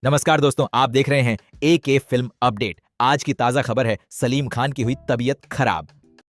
नमस्कार दोस्तों, आप देख रहे हैं AK फिल्म अपडेट। आज की ताजा खबर है सलीम खान की हुई तबीयत खराब।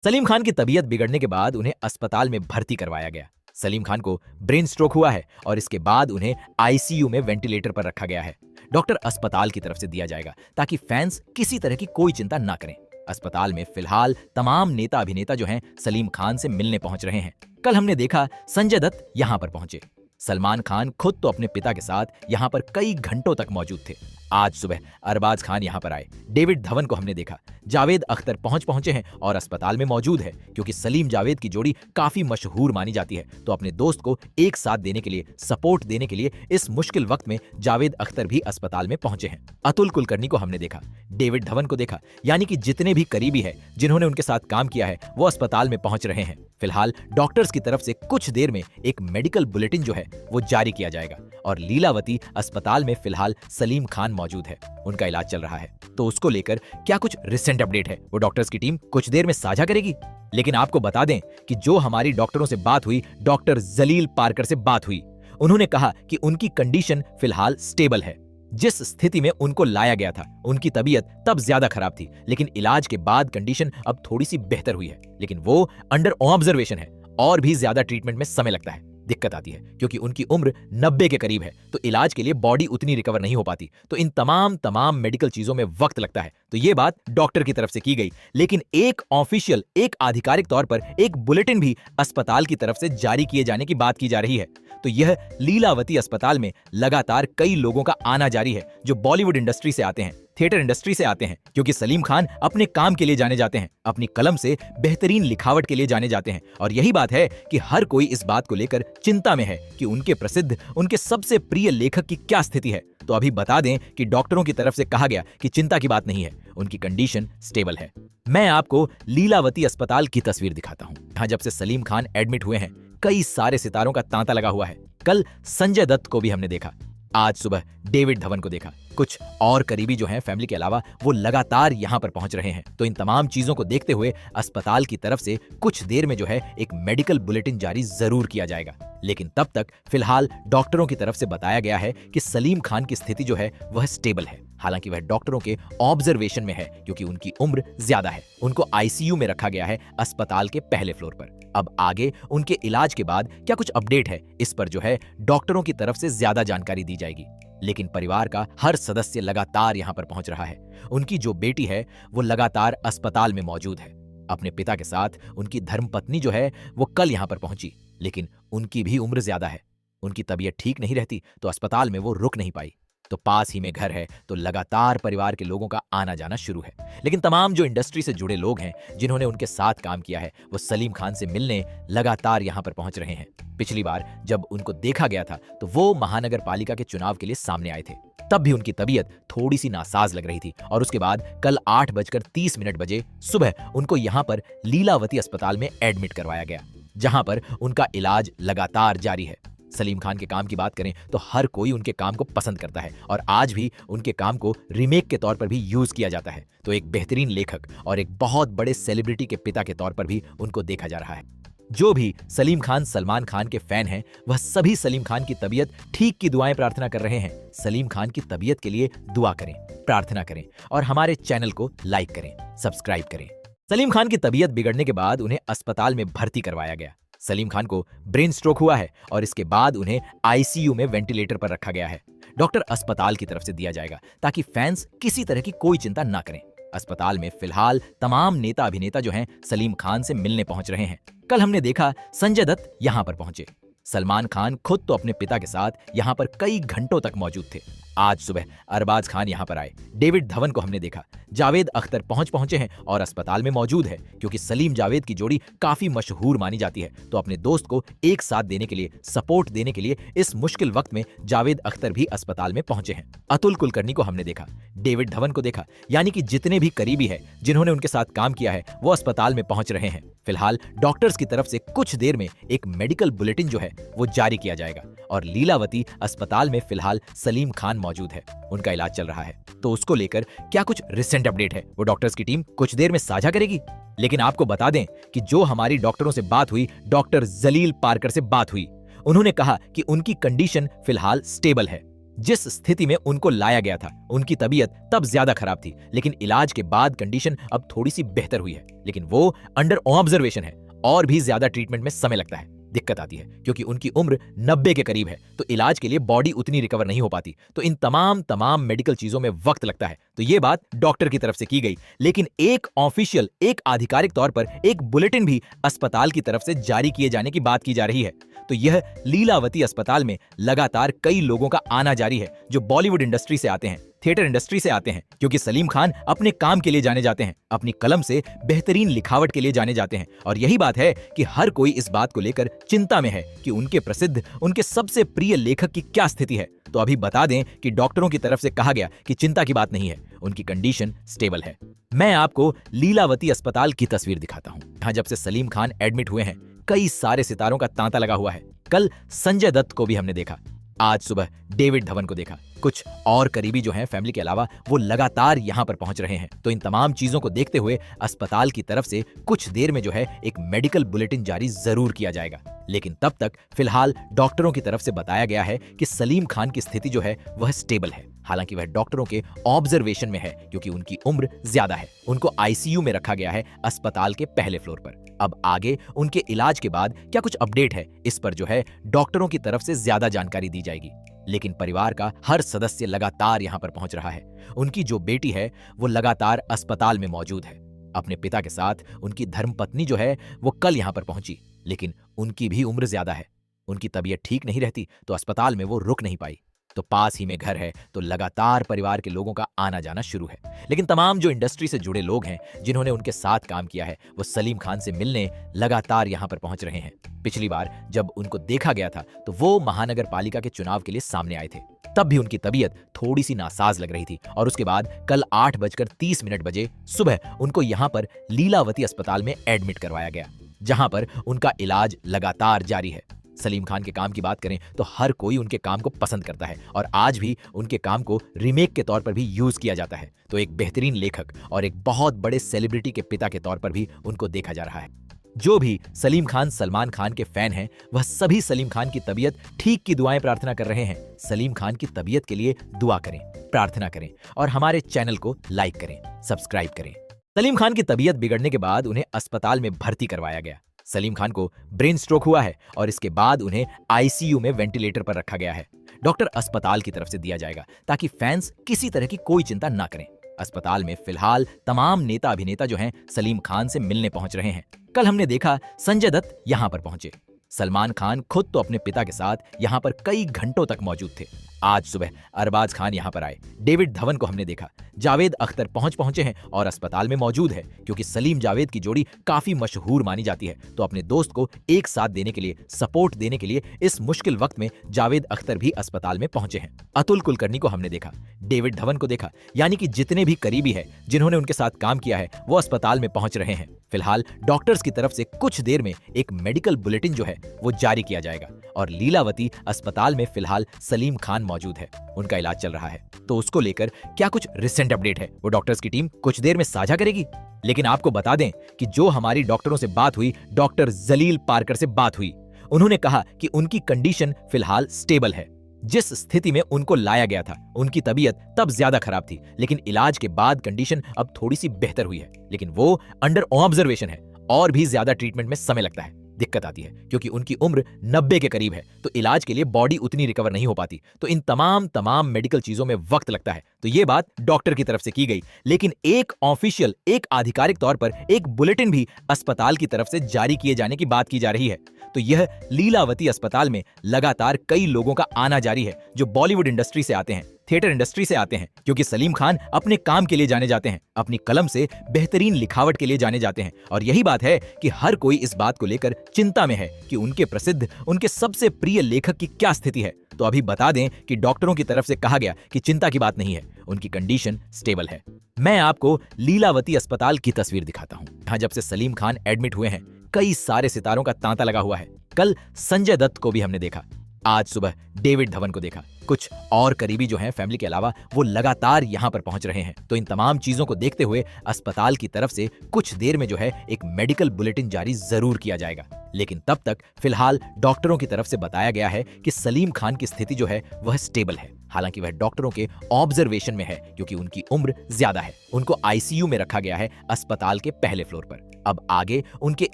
सलीम खान की तबीयत बिगड़ने के बाद उन्हें अस्पताल में भर्ती करवाया गया। सलीम खान को ब्रेन स्ट्रोक हुआ है और इसके बाद उन्हें ICU में वेंटिलेटर पर रखा गया है। डॉक्टर अस्पताल की तरफ से दिया जाएगा ताकि फैंस किसी तरह की कोई चिंता ना करें। अस्पताल में फिलहाल तमाम नेता अभिनेता जो हैं सलीम खान से मिलने पहुंच रहे हैं। कल हमने देखा संजय दत्त यहां पर पहुंचे। सलमान खान खुद तो अपने पिता के साथ यहां पर कई घंटों तक मौजूद थे। आज सुबह अरबाज खान यहां पर आए। डेविड धवन को हमने देखा। जावेद अख्तर पहुंचे हैं और अस्पताल में मौजूद है क्योंकि सलीम जावेद की जोड़ी काफी मशहूर मानी जाती है, तो अपने दोस्त को एक साथ देने के लिए, सपोर्ट देने के लिए इस मुश्किल वक्त में जावेद अख्तर भी अस्पताल में पहुंचे हैं। अतुल कुलकर्णी को हमने देखा, डेविड धवन को देखा, यानी कि जितने भी करीबी है जिन्होंने उनके साथ काम किया है वो अस्पताल में पहुंच रहे हैं। फिलहाल डॉक्टर्स की तरफ से कुछ देर में एक मेडिकल बुलेटिन जो है वो जारी किया जाएगा और लीलावती अस्पताल में फिलहाल सलीम खान मौजूद है, उनका इलाज चल रहा है। तो उसको लेकर क्या कुछ रिसेंट अपडेट है वो डॉक्टर्स की टीम कुछ देर में साझा करेगी। लेकिन आपको बता दें कि जो हमारी डॉक्टरों से बात हुई, डॉक्टर जलील पारकर से बात हुई, उन्होंने कहा कि उनकी कंडीशन फिलहाल स्टेबल है। जिस स्थिति में उनको लाया गया था उनकी तबीयत तब ज्यादा खराब थी, लेकिन इलाज के बाद कंडीशन अब थोड़ी सी बेहतर हुई है, लेकिन वो अंडर ऑब्जर्वेशन है और भी ज्यादा ट्रीटमेंट में समय लगता है, दिक्कत आती है क्योंकि उनकी उम्र 90 के करीब है, तो इलाज के लिए बॉडी उतनी रिकवर नहीं हो पाती, तो इन तमाम मेडिकल चीजों में वक्त लगता है। तो ये बात डॉक्टर की तरफ से की गई, लेकिन एक आधिकारिक तौर पर एक बुलेटिन भी अस्पताल की तरफ से जारी किए जाने की बात की जा रही है। तो यह लीलावती अस्पताल में लगातार कई लोगों का आना जारी है जो बॉलीवुड इंडस्ट्री से आते हैं, थिएटर इंडस्ट्री से आते हैं, क्योंकि सलीम खान अपने काम के लिए जाने जाते हैं, अपनी कलम से बेहतरीन लिखावट के लिए जाने जाते हैं। और यही बात है कि हर कोई इस बात को लेकर चिंता में है कि उनके प्रसिद्ध, उनके सबसे प्रिय लेखक की क्या स्थिति है। तो अभी बता दें कि डॉक्टरों की तरफ से कहा गया कि चिंता की बात नहीं है, उनकी कंडीशन स्टेबल है। मैं आपको लीलावती अस्पताल की तस्वीर दिखाता हूँ। यहाँ जब से सलीम खान एडमिट हुए हैं कई सारे सितारों का तांता लगा हुआ है। कल संजय दत्त को भी हमने देखा, आज सुबह डेविड धवन को देखा। कुछ और करीबी जो हैं फैमिली के अलावा वो लगातार यहां पर पहुंच रहे हैं। तो इन तमाम चीजों को देखते हुए अस्पताल की तरफ से कुछ देर में जो है एक मेडिकल बुलेटिन जारी जरूर किया जाएगा, लेकिन तब तक फिलहाल डॉक्टरों की तरफ से बताया गया है कि सलीम खान की स्थिति जो है वह स्टेबल है। हालांकि वह डॉक्टरों के ऑब्जर्वेशन में है क्योंकि उनकी उम्र ज्यादा है। उनको ICU में रखा गया है अस्पताल के पहले फ्लोर पर। अब आगे उनके इलाज के बाद क्या कुछ अपडेट है इस पर जो है डॉक्टरों की तरफ से ज्यादा जानकारी दी जाएगी, लेकिन परिवार का हर सदस्य लगातार यहां पर पहुंच रहा है। उनकी जो बेटी है वो लगातार अस्पताल में मौजूद है। अपने पिता के साथ उनकी धर्मपत्नी जो है वो कल यहां पर पहुंची, लेकिन उनकी भी उम्र ज्यादा है, उनकी तबीयत ठीक नहीं रहती तो अस्पताल में वो रुक नहीं पाई। तो पास ही में घर है तो लगातार परिवार के लोगों का आना जाना शुरू है। लेकिन तमाम जो इंडस्ट्री से जुड़े लोग हैं जिन्होंने उनके साथ काम किया है वो सलीम खान से मिलने लगातार यहां पर पहुंच रहे हैं। पिछली बार जब उनको देखा गया था तो वो महानगर पालिका के चुनाव के लिए सामने आए थे, तब भी उनकी तबीयत थोड़ी सी नासाज लग रही थी और उसके बाद कल 8:30 बजे सुबह उनको यहां पर लीलावती अस्पताल में एडमिट करवाया गया, जहां पर उनका इलाज लगातार जारी है। सलीम खान के काम की बात करें तो हर कोई उनके काम को पसंद करता है और आज भी उनके काम को रीमेक के तौर पर भी यूज किया जाता है। तो एक बेहतरीन लेखक और एक बहुत बड़े सेलिब्रिटी के पिता के तौर पर भी उनको देखा जा रहा है। जो भी सलीम खान, सलमान खान के फैन हैं वह सभी सलीम खान की तबीयत ठीक की दुआएं प्रार्थना कर रहे हैं। सलीम खान की तबीयत के लिए दुआ करें, प्रार्थना करें और हमारे चैनल को लाइक करें, सब्सक्राइब करें। सलीम खान की तबीयत बिगड़ने के बाद उन्हें अस्पताल में भर्ती करवाया गया। सलीम खान को ब्रेन स्ट्रोक हुआ है और इसके बाद उन्हें ICU में वेंटिलेटर पर रखा गया है। डॉक्टर अस्पताल की तरफ से दिया जाएगा ताकि फैंस किसी तरह की कोई चिंता ना करें। अस्पताल में फिलहाल तमाम नेता अभिनेता जो हैं सलीम खान से मिलने पहुंच रहे हैं। कल हमने देखा संजय दत्त यहां पर पहुंचे। सलमान खान खुद तो अपने पिता के साथ यहां पर कई घंटों तक मौजूद थे। आज सुबह अरबाज खान यहां पर आए। डेविड धवन को हमने देखा। जावेद अख्तर पहुंचे हैं और अस्पताल में मौजूद है क्योंकि सलीम जावेद की जोड़ी काफी मशहूर मानी जाती है, तो अपने दोस्त को एक साथ देने के लिए, सपोर्ट देने के लिए इस मुश्किल वक्त में जावेद अख्तर भी अस्पताल में पहुंचे हैं। अतुल कुलकर्णी को हमने देखा, डेविड धवन को देखा, यानी कि जितने भी करीबी है जिन्होंने उनके साथ काम किया है वो अस्पताल में पहुंच रहे हैं। फिलहाल डॉक्टर्स की तरफ से कुछ देर में एक मेडिकल बुलेटिन जो है वो जारी किया जाएगा और लीलावती अस्पताल में फिलहाल सलीम खान मौजूद है, उनका इलाज चल रहा है। तो उसको लेकर क्या कुछ रिसेंट अपडेट है वो डॉक्टर्स की टीम कुछ देर में साझा करेगी। लेकिन आपको बता दें कि जो हमारी डॉक्टरों से बात हुई, डॉक्टर जलील पारकर से बात हुई, उन्होंने कहा कि उनकी कंडीशन फिलहाल स्टेबल है। जिस स्थिति में उनको लाया गया था उनकी तबीयत तब ज्यादा खराब थी, लेकिन इलाज के बाद कंडीशन अब थोड़ी सी बेहतर हुई है, लेकिन वो अंडर ऑब्जर्वेशन है और भी ज्यादा ट्रीटमेंट में समय लगता है। दिक्कत आती है क्योंकि उनकी उम्र 90 के करीब है, तो इलाज के लिए बॉडी उतनी रिकवर नहीं हो पाती, तो इन तमाम मेडिकल चीजों में वक्त लगता है। तो ये बात डॉक्टर की तरफ से की गई, लेकिन एक आधिकारिक तौर पर एक बुलेटिन भी अस्पताल की तरफ से जारी किए जाने की बात की जा रही है। तो यह लीलावती अस्पताल में लगातार कई लोगों का आना जारी है जो बॉलीवुड इंडस्ट्री से आते हैं, थिएटर इंडस्ट्री से आते हैं, क्योंकि सलीम खान अपने काम के लिए जाने जाते हैं, अपनी कलम से बेहतरीन लिखावट के लिए जाने जाते हैं। और यही बात है कि हर कोई इस बात को लेकर चिंता में है कि उनके प्रसिद्ध, उनके सबसे प्रिय लेखक की क्या स्थिति है। तो अभी बता दें कि डॉक्टरों की तरफ से कहा गया कि चिंता की बात नहीं है, उनकी कंडीशन स्टेबल है। मैं आपको लीलावती अस्पताल की तस्वीर दिखाता हूँ, जहाँ जब से सलीम खान एडमिट हुए हैं कई सारे सितारों का तांता लगा हुआ है। कल संजय दत्त को भी हमने देखा, आज सुबह डेविड धवन को देखा, कुछ और करीबी जो हैं फैमिली के अलावा वो लगातार यहाँ पर पहुंच रहे हैं। तो इन तमाम चीजों को देखते हुए अस्पताल की तरफ से कुछ देर में जो है एक मेडिकल बुलेटिन जारी जरूर किया जाएगा, लेकिन तब तक फिलहाल डॉक्टरों की तरफ से बताया गया है कि सलीम खान की स्थिति जो है वह स्टेबल है। हालांकि वह डॉक्टरों के ऑब्जर्वेशन में है क्योंकि उनकी उम्र ज्यादा है। उनको आईसीयू में रखा गया है अस्पताल के पहले फ्लोर पर। अब आगे उनके इलाज के बाद क्या कुछ अपडेट है, इस पर जो है डॉक्टरों की तरफ से ज्यादा जानकारी दी जाएगी। लेकिन परिवार का हर सदस्य लगातार यहाँ पर पहुंच रहा है। उनकी जो बेटी है वो लगातार अस्पताल में मौजूद है। अपने पिता के साथ उनकी धर्मपत्नी जो है वो कल यहाँ पर पहुंची, लेकिन उनकी भी उम्र ज्यादा है। उनकी तबीयत ठीक नहीं रहती तो अस्पताल में वो रुक नहीं पाई। तो पास ही में घर है तो लगातार परिवार के लोगों का आना जाना शुरू है। लेकिन तमाम जो इंडस्ट्री से जुड़े लोग हैं जिन्होंने उनके साथ काम किया है वो सलीम खान से मिलने लगातार यहाँ पर पहुंच रहे हैं। पिछली बार जब उनको देखा गया था तो वो महानगर पालिका के चुनाव के लिए सामने आए थे, तब भी उनकी तबीयत थोड़ी सी नासाज लग रही थी। और उसके बाद कल 8:30 बजे सुबह उनको यहाँ पर लीलावती अस्पताल में एडमिट करवाया गया, जहां पर उनका इलाज लगातार जारी है। सलीम खान के काम की बात करें तो हर कोई उनके काम को पसंद करता है और आज भी उनके काम को रीमेक के तौर पर भी यूज किया जाता है। तो एक बेहतरीन लेखक और एक बहुत बड़े सेलिब्रिटी के पिता के तौर पर भी उनको देखा जा रहा है। जो भी सलीम खान सलमान खान के फैन हैं वह सभी सलीम खान की तबीयत ठीक की दुआएं प्रार्थना कर रहे हैं। सलीम खान की तबीयत के लिए दुआ करें, प्रार्थना करें और हमारे चैनल को लाइक करें, सब्सक्राइब करें। सलीम खान की तबीयत बिगड़ने के बाद उन्हें अस्पताल में भर्ती करवाया गया। सलीम खान को ब्रेन स्ट्रोक हुआ है और इसके बाद उन्हें आईसीयू में वेंटिलेटर पर रखा गया है। डॉक्टर अस्पताल की तरफ से दिया जाएगा ताकि फैंस किसी तरह की कोई चिंता ना करें। अस्पताल में फिलहाल तमाम नेता अभिनेता जो हैं सलीम खान से मिलने पहुंच रहे हैं। कल हमने देखा संजय दत्त यहां पर पहुंचे। सलमान खान खुद तो अपने पिता के साथ यहां पर कई घंटों तक मौजूद थे। आज सुबह अरबाज खान यहां पर आए। डेविड धवन को हमने देखा। जावेद अख्तर पहुंचे हैं और अस्पताल में मौजूद है क्योंकि सलीम जावेद की जोड़ी काफी मशहूर मानी जाती है। तो अपने दोस्त को एक साथ देने के लिए, सपोर्ट देने के लिए इस मुश्किल वक्त में जावेद अख्तर भी अस्पताल में पहुंचे हैं। अतुल कुलकर्णी को हमने देखा, डेविड धवन को देखा, यानी कि जितने भी करीबी है जिन्होंने उनके साथ काम किया है वो अस्पताल में पहुंच रहे हैं। फिलहाल डॉक्टर्स की तरफ से कुछ देर में एक मेडिकल बुलेटिन जो है वो जारी किया जाएगा और लीलावती अस्पताल में फिलहाल सलीम खान मौजूद है, उनका इलाज चल रहा है। तो उसको लेकर क्या कुछ रिसेंट अपडेट है वो डॉक्टर्स की टीम कुछ देर में साझा करेगी। लेकिन आपको बता दें कि जो हमारी डॉक्टरों से बात हुई, डॉक्टर जलील पारकर से बात हुई, उन्होंने कहा कि उनकी कंडीशन फिलहाल स्टेबल है। जिस स्थिति में उनको लाया गया था उनकी तबीयत तब ज्यादा खराब थी, लेकिन इलाज के बाद कंडीशन अब थोड़ी सी बेहतर हुई है, लेकिन वो अंडर ऑब्जर्वेशन है और भी ज्यादा ट्रीटमेंट में समय लगता है। दिक्कत आती है क्योंकि उनकी उम्र 90 के करीब है, तो इलाज के लिए बॉडी उतनी रिकवर नहीं हो पाती, तो इन तमाम मेडिकल चीजों में वक्त लगता है। तो ये बात डॉक्टर की तरफ से की गई, लेकिन एक आधिकारिक तौर पर एक बुलेटिन भी अस्पताल की तरफ से जारी किए जाने की बात की जा रही है। तो यह लीलावती अस्पताल में लगातार कई लोगों का आना जारी है जो बॉलीवुड इंडस्ट्री से आते हैं, थिएटर इंडस्ट्री से आते हैं, क्योंकि सलीम खान अपने काम के लिए जाने जाते हैं, अपनी कलम से बेहतरीन लिखावट के लिए जाने जाते हैं। और यही बात है कि हर कोई इस बात को लेकर चिंता में है कि उनके प्रसिद्ध, उनके सबसे प्रिय लेखक की क्या स्थिति है। तो अभी बता दें कि डॉक्टरों की तरफ से कहा गया कि चिंता की बात नहीं है, उनकी कंडीशन स्टेबल है। मैं आपको लीलावती अस्पताल की तस्वीर दिखाता हूँ, जहाँ जब से सलीम खान एडमिट हुए हैं कई सारे सितारों का तांता लगा हुआ है। कल संजय दत्त को भी हमने देखा, आज सुबह डेविड धवन को देखा। कुछ और करीबी जो हैं फैमिली के अलावा वो लगातार यहाँ पर पहुंच रहे हैं। तो इन तमाम चीजों को देखते हुए अस्पताल की तरफ से कुछ देर में जो है एक मेडिकल बुलेटिन जारी जरूर किया जाएगा। लेकिन तब तक फिलहाल डॉक्टरों की तरफ से बताया गया है कि सलीम खान की स्थिति जो है वह स्टेबल है। हालांकि वह डॉक्टरों के ऑब्जर्वेशन में है क्योंकि उनकी उम्र ज्यादा है। उनको आईसीयू में रखा गया है अस्पताल के पहले फ्लोर पर। अब आगे उनके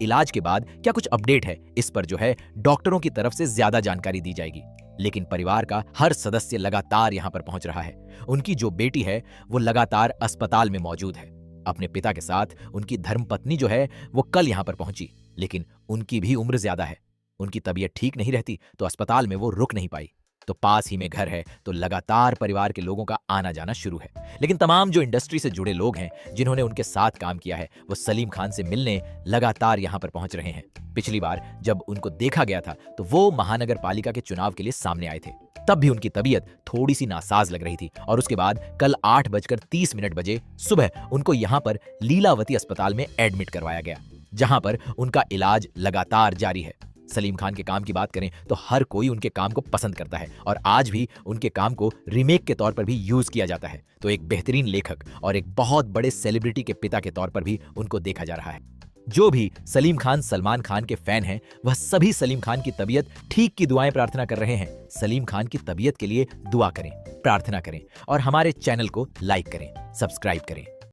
इलाज के बाद क्या कुछ अपडेट है, इस पर जो है डॉक्टरों की तरफ से ज्यादा जानकारी दी जाएगी। लेकिन परिवार का हर सदस्य लगातार यहां पर पहुंच रहा है। उनकी जो बेटी है वो लगातार अस्पताल में मौजूद है। अपने पिता के साथ उनकी धर्मपत्नी जो है वो कल यहां पर पहुंची, लेकिन उनकी भी उम्र ज्यादा है। उनकी तबीयत ठीक नहीं रहती तो अस्पताल में वो रुक नहीं पाई। तो पास ही में घर है तो लगातार परिवार के लोगों का आना जाना शुरू है। लेकिन तमाम जो इंडस्ट्री से जुड़े लोग हैं जिन्होंने उनके साथ काम किया है वो सलीम खान से मिलने लगातार यहां पर पहुंच रहे हैं। पिछली बार जब उनको देखा गया था तो वो महानगर पालिका के चुनाव के लिए सामने आए थे। तब भी उनकी तबीयत थोड़ी सी नासाज लग रही थी और उसके बाद कल 8:30 बजे सुबह उनको यहां पर लीलावती अस्पताल में एडमिट करवाया गया, जहां पर उनका इलाज लगातार जारी है। सलीम खान के काम की बात करें तो हर कोई उनके काम को पसंद करता है और आज भी उनके काम को रीमेक के तौर पर भी यूज किया जाता है। तो एक बेहतरीन लेखक और एक बहुत बड़े सेलिब्रिटी के पिता के तौर पर भी उनको देखा जा रहा है। जो भी सलीम खान सलमान खान के फैन हैं वह सभी सलीम खान की तबीयत ठीक की दुआएं प्रार्थना कर रहे हैं। सलीम खान की तबीयत के लिए दुआ करें, प्रार्थना करें और हमारे चैनल को लाइक करें, सब्सक्राइब करें।